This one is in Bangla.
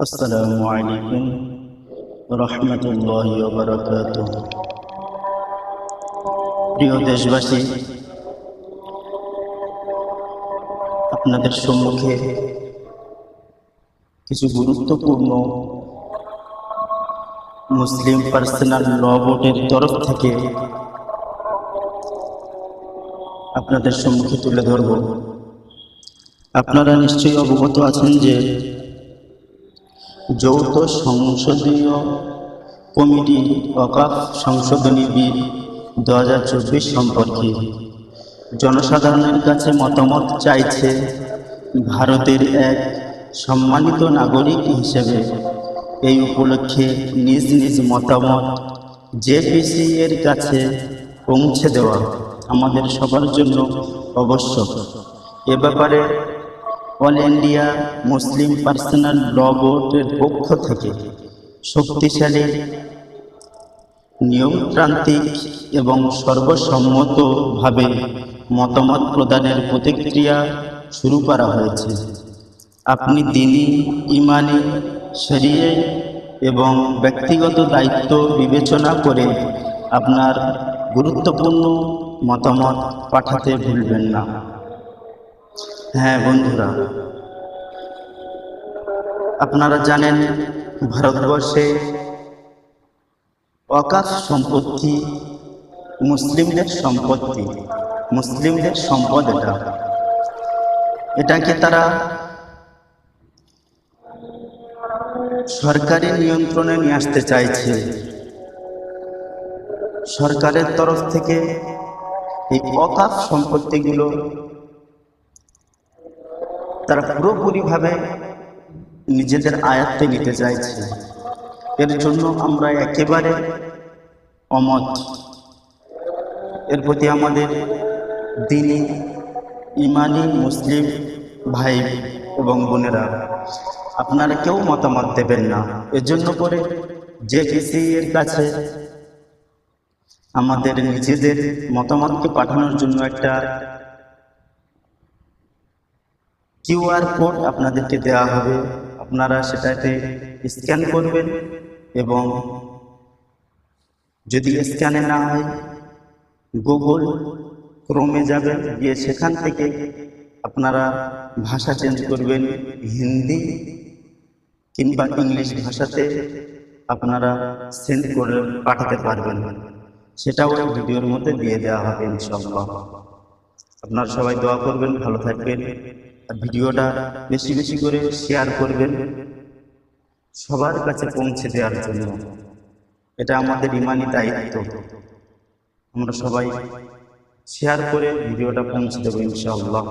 আসসালামু আলাইকুম রহমতুল্লাহি ওয়া বারাকাতুহু। প্রিয় দেশবাসী, আপনাদের সম্মুখে কিছু গুরুত্বপূর্ণ মুসলিম পার্সোনাল ল বোর্ডের তরফ থেকে আপনাদের সম্মুখে তুলে ধরব। আপনারা নিশ্চয়ই অবগত আছেন যে যৌথ সংসদীয় কমিটি ওয়াকফ সংশোধনী বিল 2024 সম্পর্কে জনসাধারণের কাছে মতামত চাইছে। ভারতের এক সম্মানিত নাগরিক হিসেবে এই উপলক্ষে নিজ নিজ মতামত জেপিসি এর কাছে পৌঁছে দেওয়া আমাদের সবার জন্য আবশ্যক। এ ব্যাপারে অল ইন্ডিয়া মুসলিম পার্সোনাল ল বোর্ডের পক্ষ থেকে শক্তিশালী, নিয়মতান্ত্রিক এবং সর্বসম্মতভাবে মতামত প্রদানের প্রতিক্রিয়া শুরু করা হয়েছে। আপনি দ্বীনি, ইমানি, শরীয়ত এবং ব্যক্তিগত দায়িত্ব বিবেচনা করে আপনার গুরুত্বপূর্ণ মতামত পাঠাতে ভুলবেন না। হ্যাঁ বন্ধুরা, আপনারা জানেন ভারতবর্ষে ওয়াকফ সম্পত্তি মুসলিমদের সম্পত্তি, মুসলিমদের সম্পদ। এটাকে তারা সরকারি নিয়ন্ত্রণে নিয়ে আসতে চাইছে। সরকারের তরফ থেকে এই ওয়াকফ সম্পত্তিগুলো তারা পুরোপুরিভাবে নিজেদের আয়ত্তে নিতে চাইছে। এর জন্য আমরা একেবারে অমত। এর প্রতি আমাদের দ্বীনি, ইমানি মুসলিম ভাই এবং বোনেরা, আপনারা কেউ মতামত দেবেন না। এজন্য করে জেপিসি এর কাছে আমাদের নিজেদের মতামতকে পাঠানোর জন্য একটা কিউআর কোড আপনাদেরকে দেওয়া হবে। আপনারা সেটাতে স্ক্যান করবেন এবং যদি স্ক্যানে না হয় গুগল ক্রোমে যাবেন, গিয়ে সেখান থেকে আপনারা ভাষা চেঞ্জ করবেন, হিন্দি কিংবা ইংলিশ ভাষাতে আপনারা সেন্ড করে পাঠাতে পারবেন। সেটাও ভিডিওর মধ্যে দিয়ে দেওয়া হবে ইনশাআল্লাহ। আপনারা সবাই দোয়া করবেন, ভালো থাকবেন। আর ভিডিওটা বেশি বেশি করে শেয়ার করবেন সবার কাছে পৌঁছে দেওয়ার জন্য। এটা আমাদের ইমানি দায়িত্ব। আমরা সবাই শেয়ার করে ভিডিওটা পৌঁছে দেবো ইনশাআল্লাহ।